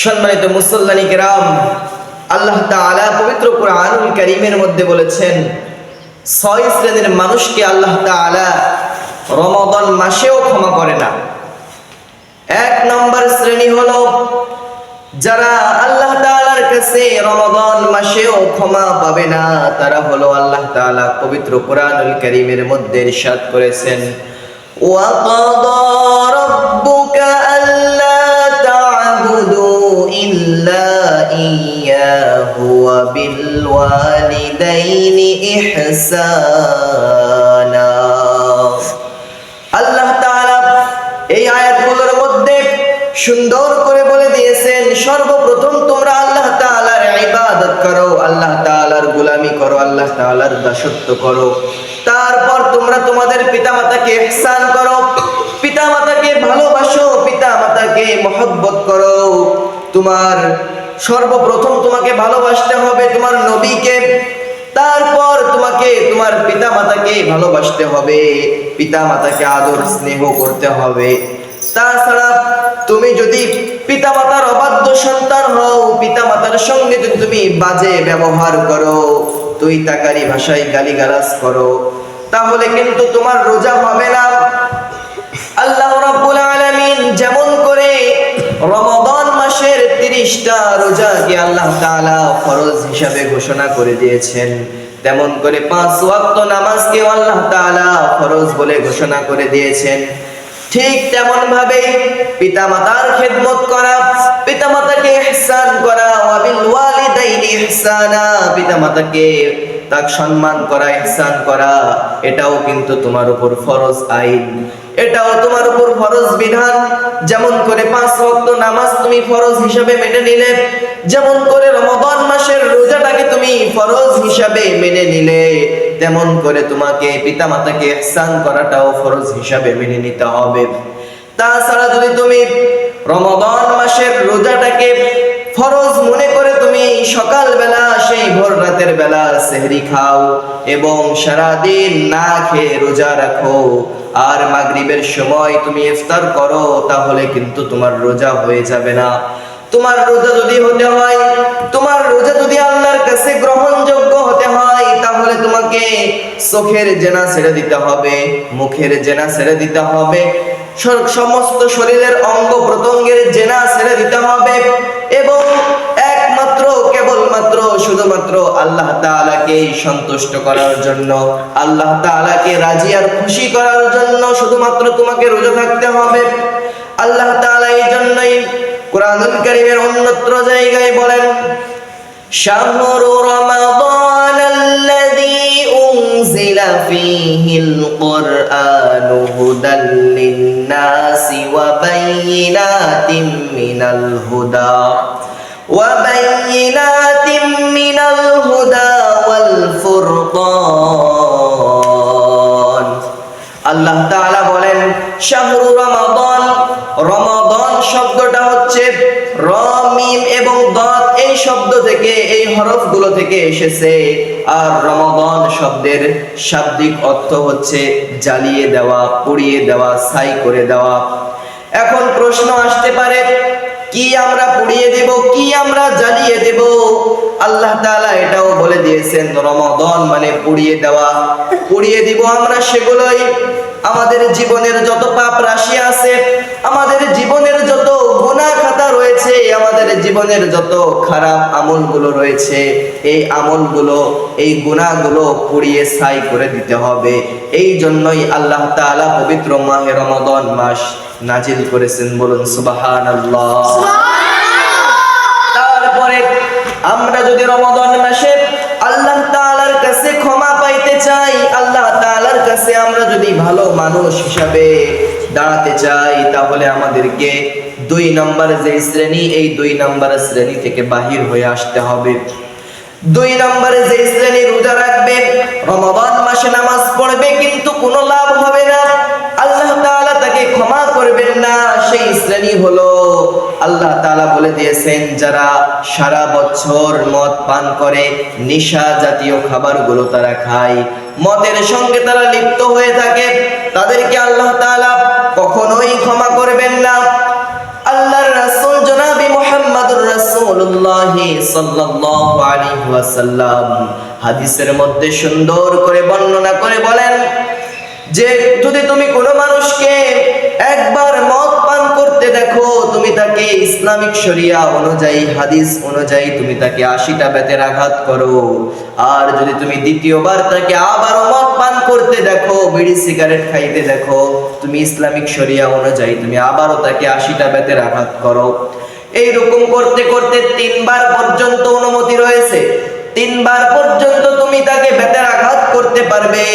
সম্মানিত মুসল্লানি কিরাম, আল্লাহ তাআলা পবিত্র কুরআনুল কারীমের মধ্যে বলেছেন 6 শ্রেণীর মানুষকে আল্লাহ তাআলা রমাদান মাসেও ক্ষমা করে না। 1 নম্বর শ্রেণী হলো যারা আল্লাহ তাআলার কাছে রমাদান মাসেও ক্ষমা পাবে না, তারা হলো আল্লাহ তাআলা পবিত্র কুরআনুল কারীমের মধ্যে ইরশাদ করেছেন, ওয়া কাদা রাব্বুকা আল্লা তা'বুদু ইল্লা ইয়্যাহু ওয়া বিল ওয়ালিদাইনি ইহসানা। আল্লাহ তাআলা এই আয়াতগুলোর মধ্যে সুন্দর করে বলে দিয়েছেন, সর্বপ্রথম তোমরা আল্লাহ তাআলার ইবাদত করো, আল্লাহ তাআলার গোলামি করো, আল্লাহ তাআলার দাসত্ব করো। তারপর তোমরা তোমাদের পিতামাতাকে ইহসান করো, পিতামাতাকে ভালোবাসো, পিতামাতাকে মহব্বত করো। তোমার সর্বপ্রথম তোমাকে ভালোবাসতে হবে তোমার নবীকে, তারপর তোমাকে তোমার পিতামাতাকে ভালোবাসতে হবে, পিতামাতাকে আদর স্নেহ করতে হবে। তাছাড়া তুমি যদি পিতামাতার অবাধ্য সন্তান হও, পিতামাতার সঙ্গে যদি তুমি বাজে ব্যবহার করো, তুই তাকারি ভাষায় গালিগালাজ করো, তাহলে কিন্তু তোমার রোজা হবে না। আল্লাহ রাব্বুল আলামিন যেমন করে রমাদান মাসের 30টা রোজাকে আল্লাহ তাআলা ফরজ হিসাবে ঘোষণা করে দিয়েছেন, তেমন করে 5 ওয়াক্ত নামাজকে আল্লাহ তাআলা ফরজ বলে ঘোষণা করে দিয়েছেন। ঠিক তেমন ভাবে পিতামাতার খেদমত করা, পিতামাতাকে ইহসান করা, ওয়া বিল ওয়ালিদাইনি ইহসানা, পিতামাতাকে তাক সম্মান করা, ইহসান করা, এটাও কিন্তু তোমার উপর ফরজ আইন, এটাও তোমার উপর ফরজ বিধান। যেমন করে 5 ওয়াক্ত নামাজ তুমি ফরজ হিসাবে মেনে নিলে, যেমন করে রমাদান মাসের রোজাটাকে তুমি ফরজ হিসাবে মেনে নিলে, তেমন করে তোমাকে পিতামাতাকে ইহসান করাটাও ফরজ হিসাবে মেনে নিতে হবে। তাছাড়া যদি তুমি রমাদান মাসের রোজাটাকে ফরজ মনে করে তুমি সকালবেলা সেই ভোর রাতের বেলা সেহরি খাও এবং সারাদিন না খেয়ে রোজা রাখো, আর মাগরিবের সময় তুমি ইফতার করো, তাহলে কিন্তু তোমার রোজা হয়ে যাবে না। তোমার রোজা যদি হতে হয়, তোমার রোজা যদি আল্লাহর কাছে গ্রহণযোগ্য হতে হয়, তাহলে তোমাকে চোখের জেনা ছেড়ে দিতে হবে, মুখের জেনা ছেড়ে দিতে হবে, সমস্ত শরীরের অঙ্গ প্রত্যঙ্গের জেনা ছেড়ে দিতে হবে এবং একমাত্র কেবলমাত্র শুধুমাত্র আল্লাহ তাআলাকে সন্তুষ্ট করার জন্য, আল্লাহ তাআলাকে রাজি আর খুশি করার জন্য শুধুমাত্র তোমাকে রোজা থাকতে হবে। আল্লাহ তাআলা এই জন্যই কুরআনুল কারীমের অন্যত্র জায়গায় বলেন, শাহরু রমাদানাল্লাযী উনজিলা ফীহিল কুরআনু হুদাল লিন-নাসি ওয়া বায়িনাতিম মিনাল হুদা ওয়াল ফুরকান। আল্লাহ তাআলা বলেন শাহরু রমাদান, রমাদান শব্দটা হচ্ছে র মিম এবং দাদ এই শব্দ থেকে, এই হরফগুলো থেকে এসেছে, আর রমাদান শব্দের শাব্দিক অর্থ হচ্ছে জ্বালিয়ে দেওয়া, পুড়িয়ে দেওয়া, ছাই করে দেওয়া। এখন প্রশ্ন আসতে পারে, কি আমরা পুড়িয়ে দেব, কি আমরা জ্বালিয়ে দেব? আল্লাহ তাআলা এটাও বলে দিয়েছেন রমাদান মানে পুড়িয়ে দেওয়া। পুড়িয়ে দিব আমরা সেগুলোই, আমাদের জীবনের যত পাপ রাশি আছে, আমাদের জীবনের যত গুনাহ খাতা রয়েছে, আমাদের জীবনের যত খারাপ আমলগুলো রয়েছে, এই আমলগুলো, এই গুনাহগুলো পুড়িয়ে ছাই করে দিতে হবে। এই জন্যই আল্লাহ তাআলা পবিত্র মাহে রমাদান মাস নাজিল করেছেন, বলুন সুবহানাল্লাহ। তারপরে আমরা যদি রমাদান মাসে আল্লাহ তাআলার কাছে ক্ষমা পাইতে চাই, আল্লাহ তাআলার কাছে আমরা যদি ভালো মানুষ হিসাবে দাঁড়াতে চাই, তাহলে আমাদেরকে 2 নম্বর যে শ্রেণী, এই 2 নম্বর শ্রেণী থেকে বাহির হয়ে আসতে হবে। 2 নম্বরে যে শ্রেণী রোজা রাখবে, রমাদান মাসে নামাজ পড়বে, কিন্তু কোনো লাভ হবে না, আল্লাহ তাআলা তাকে ক্ষমা করবেন না, সেই শ্রেণী হলো আল্লাহ তাআলা বলে দিয়েছেন যারা সারা বছর মদ পান করে, নেশা জাতীয় খাবারগুলো তারা খায়, মদের সঙ্গে তারা লিপ্ত হয়ে থাকে, তাদেরকে আল্লাহ তাআলা কখনোই ক্ষমা করবেন না। আল্লাহর রাসূল জনাবে মুহাম্মদ রাসূলুল্লাহ সাল্লাল্লাহু আলাইহি ওয়াসাল্লাম হাদিসের মধ্যে সুন্দর করে বর্ণনা করে বলেন যে যদি তুমি কোনো মানুষকে একবার মদ পান করতে দেখো, তুমি তাকে ইসলামিক শরিয়া অনুযায়ী, হাদিস অনুযায়ী তুমি তাকে 80টা বেতের আঘাত করো। আর যদি তুমি দ্বিতীয়বার তাকে আবারও মদ পান করতে দেখো, বিড়ি সিগারেট খাইতে দেখো, তুমি ইসলামিক শরিয়া অনুযায়ী তুমি আবারও তাকে 80টা বেতের আঘাত করো। এইরকম করতে করতে 3বার পর্যন্ত অনুমতি রয়েছে। 3বার পর্যন্ত তুমি তাকে বেতের আঘাত করতে পারবে।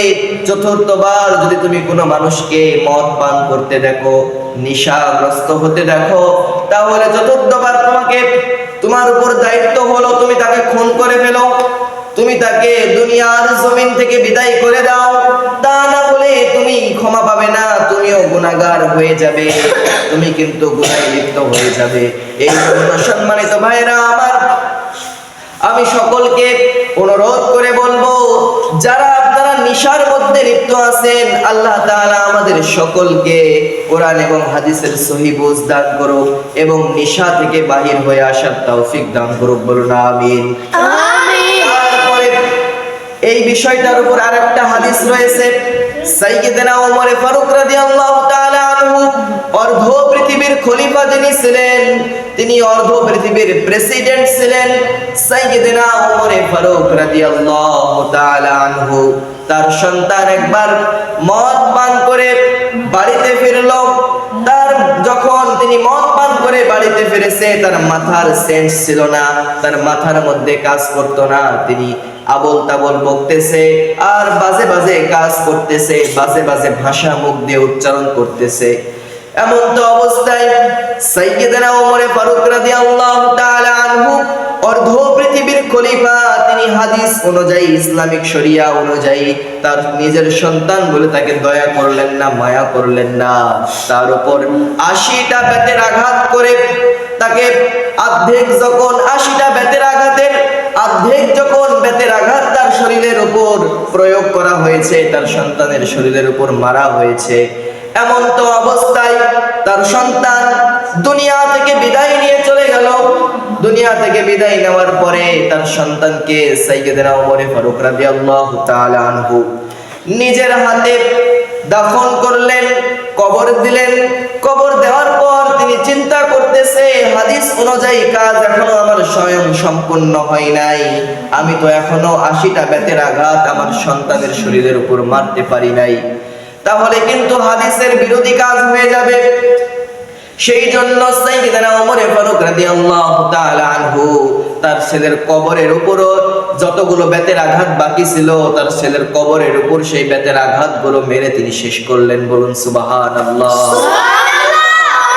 চতুর্থবার যদি তুমি কোনো মানুষকে মদ পান করতে দেখো, নেশাগ্রস্ত হতে দেখো, তাহলে চতুর্থবার তোমার উপর দায়িত্ব হলো তুমি তাকে খুন করে ফেলো, তুমি তাকে দুনিয়ার জমিন থেকে বিদায় করে দাও। তা না হলে তুমি ক্ষমা পাবে না, তুমিও গুনাহগার হয়ে যাবে, তুমি কিন্তু গুনাহে লিপ্ত হয়ে যাবে। এই জন্য সম্মানিত ভাইরা আমার, আমি সকলকে অনুরোধ করে বলবো, যারা আপনারা নেশার মধ্যে লিপ্ত আছেন, আল্লাহ তাআলা আমাদের সকলকে কোরআন এবং হাদিসের সহিহ বুঝ দান করুক এবং নেশা থেকে বাহির হয়ে আসার তৌফিক দান করুক। বলুন আমিন। তারপরে এই বিষয়টার উপর আরেকটা হাদিস রয়েছে। সাইয়্যিদনা ওমর ফারুক রাদিয়াল্লাহু তাআলা আনহু অর্ধ পৃথিবীর খলিফা যিনি ছিলেন, তিনি অর্ধ পৃথিবীর প্রেসিডেন্ট ছিলেন। সাইয়্যিদনা ওমর ফারুক রাদিয়াল্লাহু তাআলা আনহু তার সন্তান একবার মদ পান করে বাড়িতে ফিরল। যখন তিনি মদ পান করে বাড়িতে ফিরেছে, তার মাথার সেন্স ছিল না, তার মাথার মধ্যে কাজ করতো না, তিনি আবল তাবল বকতেছে আর বাজে বাজে কাজ করতেছে, বাজে বাজে ভাষা মুখ দিয়ে উচ্চারণ করতেছে। এমন তো অবস্থায় সাইয়্যিদনা ওমর ফারুক রাদিয়াল্লাহু তাআলা আনহু অর্ধ পৃথিবীর খলিফা, তিনি হাদিস অনুযায়ী, ইসলামিক শরিয়া অনুযায়ী তার নিজের সন্তান বলে তাকে দয়া করলেন না, মায়া করলেন না। তার উপর 80টা বেতের আঘাত করে তাকে অর্ধেক যখন 80টা বেতের আঘাতের অর্ধেক যখন বেতের আঘাত তার শরীরের উপর প্রয়োগ করা হয়েছে, তার সন্তানের শরীরের উপর মারা হয়েছে। এমন তো অবস্থায় তার সন্তান দুনিয়া থেকে বিদায় নিয়ে চলে গেল। দুনিয়া থেকে বিদায় নেওয়ার পরে তার সন্তানকে সাইয়্যিদনা ওমর ফারুক রাদিয়াল্লাহু তাআলা আনহু নিজের হাতে দাফন করলেন, কবর দিলেন। কবর দেওয়ার পর তিনি চিন্তা করতেছে, হাদিস অনুযায়ী কাজ এখনো আমার স্বয়ং সম্পূর্ণ হয় নাই, আমি তো এখনো 80টা বেতের আঘাত আমার সন্তানের শরীরের উপর মারতে পারি নাই, তাহলে কিন্তু হাদিসের বিরোধী কাজ হয়ে যাবে। সেই জন্য সাইয়্যিদনা ওমর ফারুক রাদিয়াল্লাহু তাআলা আনহু তার ছেলের কবরের উপরও যতগুলো বেতের আঘাত বাকি ছিল, তার ছেলের কবরের উপর সেই বেতের আঘাতগুলো মেরে তিনি শেষ করলেন। বলুন সুবহানাল্লাহ।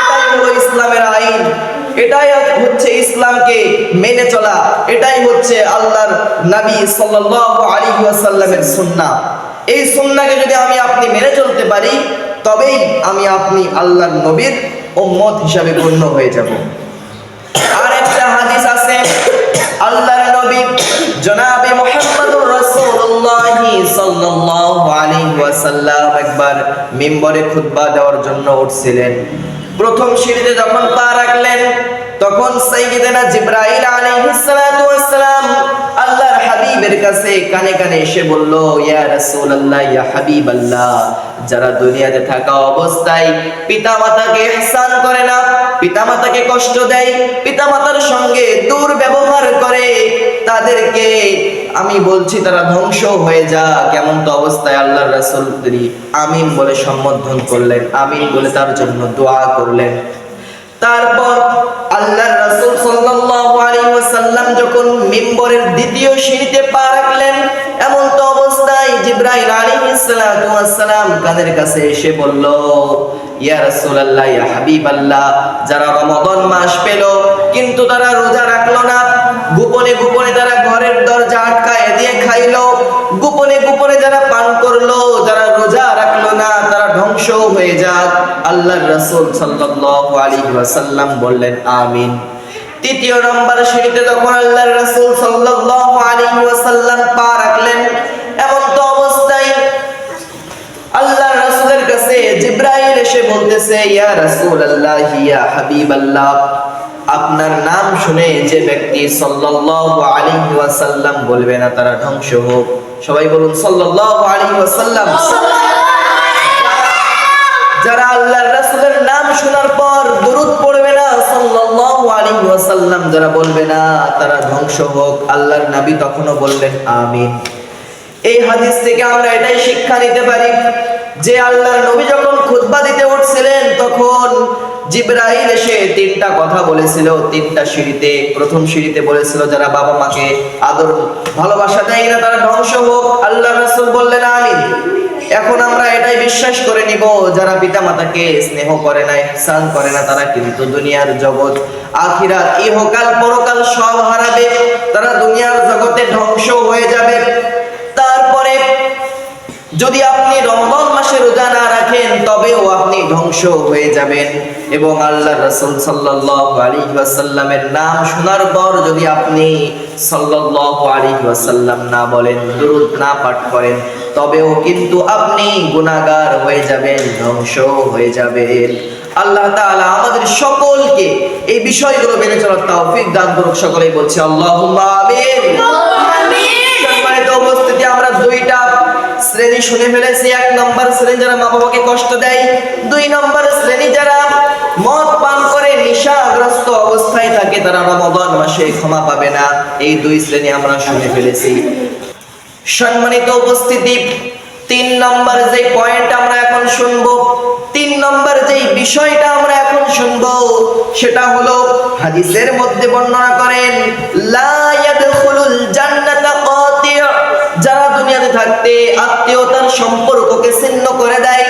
এটাই হলো ইসলামের আইন, এটাই হচ্ছে ইসলামকে মেনে চলা, এটাই হচ্ছে আল্লাহর নবী সাল্লাল্লাহু আলাইহি ওয়াসাল্লামের সুন্নাহ। এই সুন্নাহকে যদি আমি আপনি মেনে চলতে পারি, তবেই আমি আপনি আল্লাহর নবীর উম্মত হিসাবে গণ্য হয়ে যাব। আর একটা হাদিস আছে, আল্লাহর নবী জনাবে মুহাম্মদুর রাসূলুল্লাহ সাল্লাল্লাহু আলাইহি ওয়াসাল্লাম একবার মিম্বরে খুতবা দেওয়ার জন্য উঠছিলেন। প্রথম সিঁড়িতে যখন পা রাখলেন, তখন সাইয়্যিদনা জিবরাইল আলাইহিস সালাতু ওয়াস সালাম আল্লাহর হাবিবের কাছে কানে কানে এসে বলল, ইয়া রাসূলুল্লাহ, ইয়া হাবিবাল্লাহ, যারা দুনিয়াতে থাকা অবস্থায় পিতামাতাকে ইহসান করে না, পিতামাতাকে কষ্ট দেয়, পিতামাতার সঙ্গে দুর্ব্যবহার করে, তাদেরকে আমি বলছি তারা ধ্বংস হয়ে যা। কেমন তো অবস্থায় আল্লাহর রাসূল তিনি আমিন বলে সম্বোধন করলেন, আমিন বলে তার জন্য দোয়া করলেন। তারপর আল্লাহর রাসূল সাল্লাল্লাহু আলাইহি ওয়াসাল্লাম যখন মিম্বরের দ্বিতীয় সিঁড়িতে পা রাখলেন, এমন তো অবস্থায় জিবরাইল আলাইহিস সালাতু ওয়াস সালাম কানের কাছে এসে বলল, ইয়া রাসূলুল্লাহ, ইয়া হাবিবাল্লাহ, যারা রমাদান মাস পেল কিন্তু তারা রোজা রাখলো না, গোপনে গোপনে তারা ঘরের দরজা আটকায় দিয়ে খাইলো, গোপনে গোপনে যারা পান করলো, যারা রোজা রাখলো না, তারা ধ্বংস হয়ে যাক। আল্লাহর রাসূল সাল্লাল্লাহু আলাইহি ওয়াসাল্লাম বললেন আমিন। তৃতীয় নম্বর সিঁড়িতে যখন আল্লাহর রাসূল সাল্লাল্লাহু আলাইহি ওয়াসাল্লাম পা রাখলেন, এমন তো অবস্থায় আল্লাহর রাসূলের কাছে জিবরাইল এসে বলতেছে, ইয়া রাসূলুল্লাহ, ইয়া হাবিবাল্লাহ, আপনার নাম শুনে যে ব্যক্তি সাল্লাল্লাহু আলাইহি ওয়াসাল্লাম বলবে না তারা ধ্বংস হোক। সবাই বলুন সাল্লাল্লাহু আলাইহি ওয়াসাল্লাম। যারা আল্লাহর রাসূলের নাম শোনার পর দরুদ পড়বে না সাল্লাল্লাহু আলাইহি ওয়াসাল্লাম যারা বলবে না তারা ধ্বংস হোক। আল্লাহর নবী তখনও বললেন আমিন। এই হাদিস থেকে আমরা এটাই শিক্ষা নিতে পারি যে আল্লাহর নবী যখন খুতবা দিতে উঠছিলেন তখন জিবরাইল এসে তিনটা কথা বলেছিল তিনটা সিঁড়িতে। প্রথম সিঁড়িতে বলেছিল যারা বাবা মাকে আদর ভালোবাসা দেয় না তারা ধ্বংস হোক। আল্লাহর রাসূল বললেন আমিন। এখন আমরা এটাই বিশ্বাস করে নিব যারা পিতা মাতাকে স্নেহ করে না ইহসান করে না তারা কিন্তু দুনিয়ার জগৎ আখিরাত ইহকাল পরকাল সব হারাবে, তারা দুনিয়ার জগতে ধ্বংস হয়ে যাবে। তারপরে যদি আপনি রমজান মাসে রোজা না রাখেন তবেও আপনি ধ্বংস হয়ে যাবেন। এবং আল্লাহর রাসূল সাল্লাল্লাহু আলাইহি ওয়াসাল্লামের নাম শোনার পর যদি আপনি সাল্লাল্লাহু আলাইহি ওয়াসাল্লাম না বলেন দরুদ না পাঠ করেন তবেও কিন্তু আপনি গুনাহগার হয়ে যাবেন, ধ্বংস হয়ে যাবেন। আল্লাহ তাআলা আমাদের সকলকে এই বিষয়গুলো মেনে চলার তৌফিক দান করুক। সকলেই বলছি আল্লাহুম্মা আমিন। সম্মানিত উপস্থিতি, আমরা দুইটা শ্রেণী শুনে ফেলেছি। এক নম্বর শ্রেণী যারা মা বাবাকে কষ্ট দেয়, দুই নম্বর শ্রেণী যারা মদ পান করে নেশাগ্রস্ত অবস্থায় থাকে তারা রমাদান মাসে ক্ষমা পাবে না। এই দুই শ্রেণী আমরা শুনে ফেলেছি। সম্মানিত উপস্থিতি, তিন নম্বর যে পয়েন্ট আমরা এখন শুনবো, তিন নম্বর যে বিষয়টা আমরা এখন শুনবো সেটা হলো হাদিসের মধ্যে বর্ণনা করেন লা ইয়াদখুলুল জান্নাতা কাতি'। যারা দুনিয়াতে থাকতে আত্মীয়তার সম্পর্ককে ছিন্ন করে দেয়,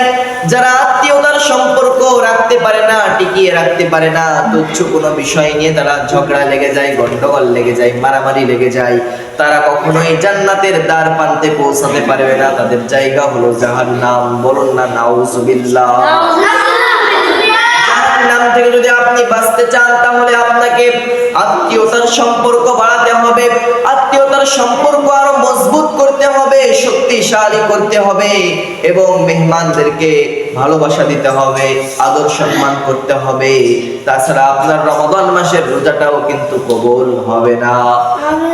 যারা আত্মীয়তার সম্পর্ক রাখতে পারে না, টিকিয়ে রাখতে পারে না, তুচ্ছ কোনো বিষয় নিয়ে তারা ঝগড়া লেগে যায়, গন্ডগোল লেগে যায়, মারামারি লেগে যায়, তারা কখনোই জান্নাতের দ্বার প্রান্তে পৌঁছাতে পারবে না। তাদের জায়গা হলো জাহান্নাম। বলুন না নাউজুবিল্লাহ। জাহান্নাম থেকে যদি আপনি বাঁচতে চান তাহলে আপনাকে আত্মীয়তার সম্পর্ক বাড়াতে হবে, আত্মীয়তার সম্পর্ক আরো মজবুত করতে হবে, শক্তিশালী করতে হবে এবং মেহমানদেরকে ভালোবাসা দিতে হবে, আদর সম্মান করতে হবে। তাছাড়া আপনার রমাদান মাসের রোজাটাও কিন্তু কবুল হবে না।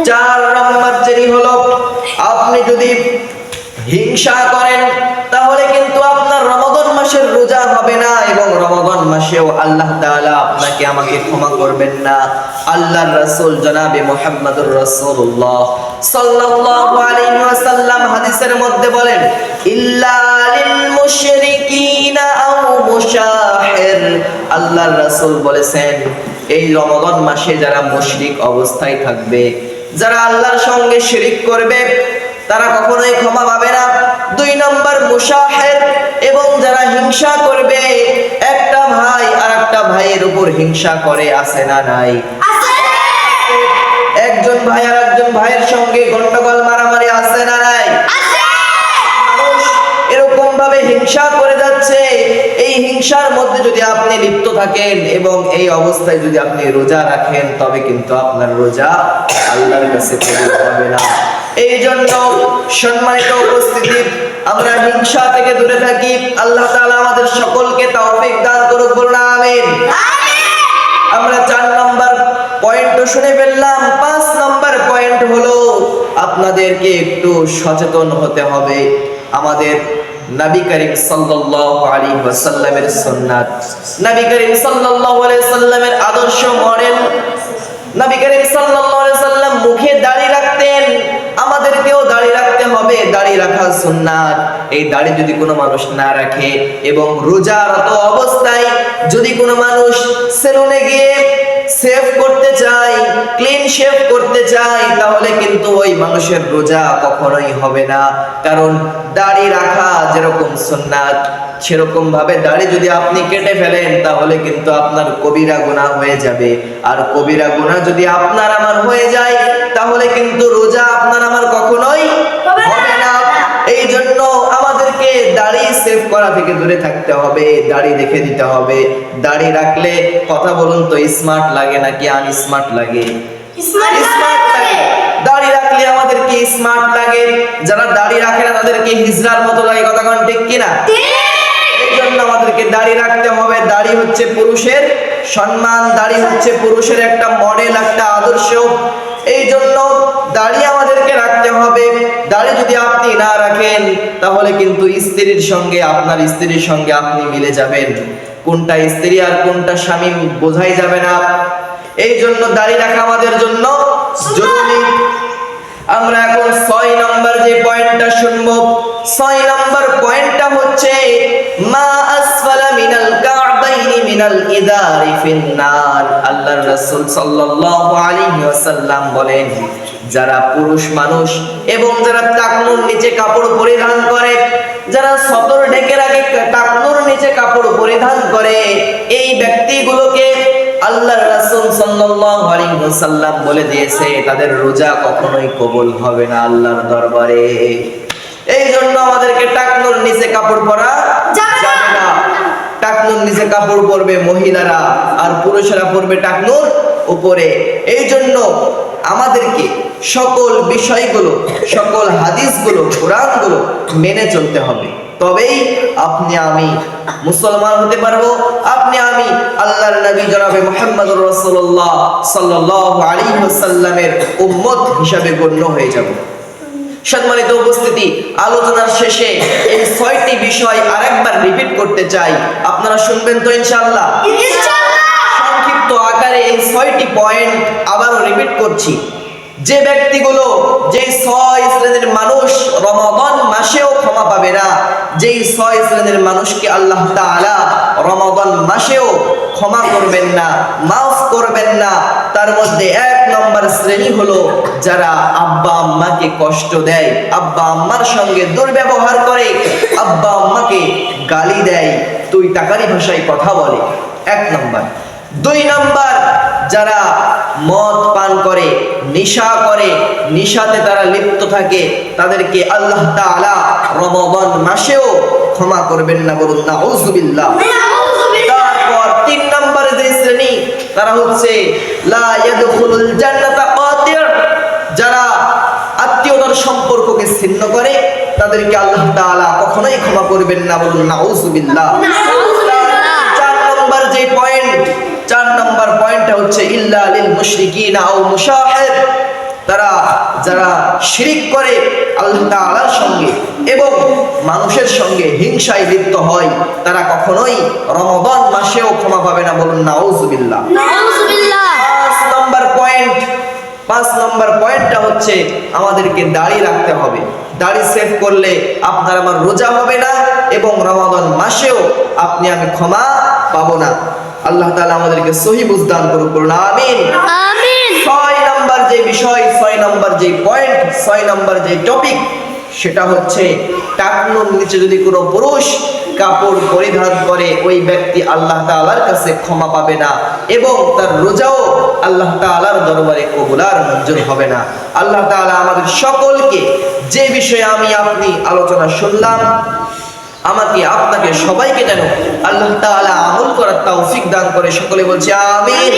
চার নম্বর শ্রেণী হলো আপনি যদি হিংসা করেন তাহলে কিন্তু আপনার রমাদান মাসের রোজা হবে না এবং রমাদান মাসেও আল্লাহ তাআলা আপনাকে আমাকে ক্ষমা করবেন না। আল্লাহর রাসূল জনাবে মুহাম্মদুর রাসূলুল্লাহ সাল্লাল্লাহু আলাইহি ওয়াসাল্লাম হাদিসের মধ্যে বলেন ইল্লা লিল মুশরিকিনা আও মুশাহির। আল্লাহর রাসূল বলেছেন এই রমাদান মাসে যারা মুশরিক অবস্থায় থাকবে, যারা আল্লাহর সঙ্গে শিরিক করবে তারা কখনোই ক্ষমা পাবে না। দুই নম্বর মুশাহির, এবং যারা হিংসা করবে, একটা ভাই আরেকটা ভাইয়ের উপর হিংসা করে, আছে না নাই? একজন ভাই আরেকজন ভাইয়ের সঙ্গে গন্ডগোল মারামারি, আছে না নাই? মানুষ এরকম ভাবে হিংসা করে যাচ্ছে। এই হিংসার মধ্যে যদি আপনি লিপ্ত থাকেন এবং এই অবস্থায় যদি আপনি রোজা রাখেন তবে কিন্তু আপনার রোজা আল্লাহর কাছে কবুল হবে না। এই জন্য সম্মানিত উপস্থিতি, আমরা হিংসা থেকে দূরে থাকি। আল্লাহ তাআলা আমাদের সকলকে তৌফিক দান করুক। বলুন আমিন। আমরা 4 নম্বর পয়েন্ট শুনে ফেললাম। 5 নম্বর পয়েন্ট হলো আপনাদেরকে একটু সচেতন হতে হবে। আমাদের নবী করিম সাল্লাল্লাহু আলাইহি ওয়াসাল্লামের সুন্নাত, নবী করিম সাল্লাল্লাহু আলাইহি ওয়াসাল্লামের আদর্শ মডেল। নবী করিম সাল্লাল্লাহু আলাইহি ওয়াসাল্লাম মুখে দাড়ি রাখতেন, আমাদেরকেও দাড়ি রাখতে হবে। দাড়ি রাখা সুন্নাত। এই দাড়ি যদি কোনো মানুষ না রাখে এবং রোজারত অবস্থায় যদি কোনো মানুষ সেলুনে গিয়ে শেভ করতে চায়, ক্লিন শেভ করতে চায়, তাহলে কিন্তু ওই মানুষের রোজা কখনোই হবে না। কারণ দাড়ি রাখা যেরকম সুন্নাত সেরকম ভাবে দাড়ি যদি আপনি কেটে ফেলেন তাহলে কিন্তু আপনার কবিরা গুনাহ হয়ে যাবে। আর কবিরা গুনাহ যদি আপনার আমার হয়ে যায় তাহলে কিন্তু রোজা আপনার আমার কখনোই হবে না। এই জন্য আমাদেরকে দাড়ি সেভ করা থেকে দূরে থাকতে হবে, দাড়ি রেখে দিতে হবে। দাড়ি রাখলে কথা বলুন তো স্মার্ট লাগে নাকি আনস্মার্ট লাগে? স্মার্ট লাগে। দাড়ি রাখলে আমাদেরকে স্মার্ট লাগে, যারা দাড়ি রাখে না তাদেরকে হিজড়ার মতো লাগে। কথা কোন ঠিক কিনা? জন্য আমাদেরকে দাড়ি রাখতে হবে। দাড়ি হচ্ছে পুরুষের সম্মান, দাড়ি হচ্ছে পুরুষের একটা মডেল, একটা আদর্শ। এই জন্য দাড়ি আমাদেরকে রাখতে হবে। দাড়ি যদি আপনি না রাখেন তাহলে কিন্তু স্ত্রীর সঙ্গে, আপনার স্ত্রীর সঙ্গে আপনি মিলে যাবেন। কোনটা স্ত্রী আর কোনটা স্বামী বোঝাই যাবে না। এই জন্য দাড়ি রাখা আমাদের জন্য জরুরি। আমরা এখন 6 নম্বর যে পয়েন্টটা শুনবো, 6 নম্বর পয়েন্টটা হচ্ছে মা আসফালা মিনাল কা'বাইনি মিনাল ইদারি ফিন্নার। আল্লাহর রাসূল সাল্লাল্লাহু আলাইহি ওয়াসাল্লাম বলেন, যারা পুরুষ মানুষ এবং যারা টাকনুর নিচে কাপড় পরিধান করে, যারা সদর ঢেকে রাখে টাকনুর নিচে কাপড় পরিধান করে, এই ব্যক্তিগুলোকে আল্লাহর রাসূল সাল্লাল্লাহু আলাইহি ওয়াসাল্লাম বলে দিয়েছে তাদের রোজা কখনোই কবুল হবে না আল্লাহর দরবারে। এই জন্য আমাদেরকে টাকনুর নিচে কাপড় পরা যাবে না। টাকনুর নিচে কাপড় পরবে মহিলারা আর পুরুষেরা পরবে টাকনুর উপরে। এই জন্য আমাদেরকে সকল বিষয়গুলো, সকল হাদিসগুলো, কোরআনগুলো মেনে চলতে হবে। তবেই আপনি আমি মুসলমান হতে পারবো। আপনি আমি আল্লাহর নবী জনাবে মুহাম্মদুর রাসূলুল্লাহ সাল্লাল্লাহু আলাইহি ওয়াসাল্লামের উম্মত হিসাবে গণ্য হয়ে যাব। সম্মানিত উপস্থিতি, আলোচনার শেষে এই 6টি বিষয় আরেকবার রিপিট করতে চাই। আপনারা শুনবেন তো ইনশাআল্লাহ? ইনশাআল্লাহ। সংক্ষিপ্ত আকারে এই 6টি পয়েন্ট আবারও রিপিট করছি। যে ব্যক্তিগুলো, যে 6 শ্রেণীর মানুষ রমাদান মাসেও ক্ষমা পাবে না, যেই 6 শ্রেণীর মানুষকে আল্লাহ তাআলা রমাদান মাসেও ক্ষমা করবেন না, মাফ করবেন না, তার মধ্যে 1 নম্বর শ্রেণী হলো যারা আব্বা আম্মাকে কষ্ট দেয়, আব্বা আম্মার সঙ্গে দুর্ব্যবহার করে, আব্বা আম্মাকে গালি দেয়, তুই টাকারি ভাষায় কথা বলে। 1 নম্বর। 2 নম্বর, যারা মদ পান করে, নেশা করে, নেশাতে তারা লিপ্ত থাকে, তাদেরকে আল্লাহ তাআলা রমাদান মাসেও ক্ষমা করবেন না, বলুন নাউযুবিল্লাহ। তারপর 3 নম্বরে যে শ্রেণী, তারা হচ্ছে লা ইয়াদখুলুল জান্নাতা কাতি', যারা আত্মীয়তার সম্পর্ককে ছিন্ন করে, তাদেরকে আল্লাহ তাআলা কখনোই ক্ষমা করবেন না, বলুন নাউযুবিল্লাহ। 4 নম্বর যে পয়েন্ট, 4 নম্বর পয়েন্টটা হচ্ছে ইল্লা লিল মুশরিকিনা আও মুশাহির, তারা যারা শিরিক করে আল্লাহ তাআলার সঙ্গে এবং মানুষের সঙ্গে হিংসায় লিপ্ত হয়, তারা কখনোই রমাদান মাসেও ক্ষমা পাবে না, বলুন নাউযুবিল্লাহ। 5 নম্বর পয়েন্টটা হচ্ছে আমাদেরকে দাড়ি রাখতে হবে। দাড়ি সেভ করলে আপনার আমার রোজা হবে না এবং রমাদান মাসেও আপনি আমি ক্ষমা পাবো না। আল্লাহ তাআলা আমাদেরকে সহি বুঝ দান করুন, বলুন আমিন। আমিন। 6 নম্বর যে বিষয়, 6 নম্বর যে পয়েন্ট, 6 নম্বর যে টপিক, সেটা হচ্ছে টাকনুর নিচে যদি কোনো পুরুষ কাপড় পরিধান করে, ওই ব্যক্তি আল্লাহ তাআলার কাছে ক্ষমা পাবে না এবং তার রোজাও আল্লাহ তাআলার দরবারে কবুল আর মঞ্জুর হবে না। আল্লাহ তাআলা আমাদের সকলকে যে বিষয়ে আমি আপনি আলোচনা শুনলাম, আমাকে আপনাকে সবাইকে যেন আল্লাহ তাআলা আমল করার তৌফিক দান করে। সকলে বলছি আমিন।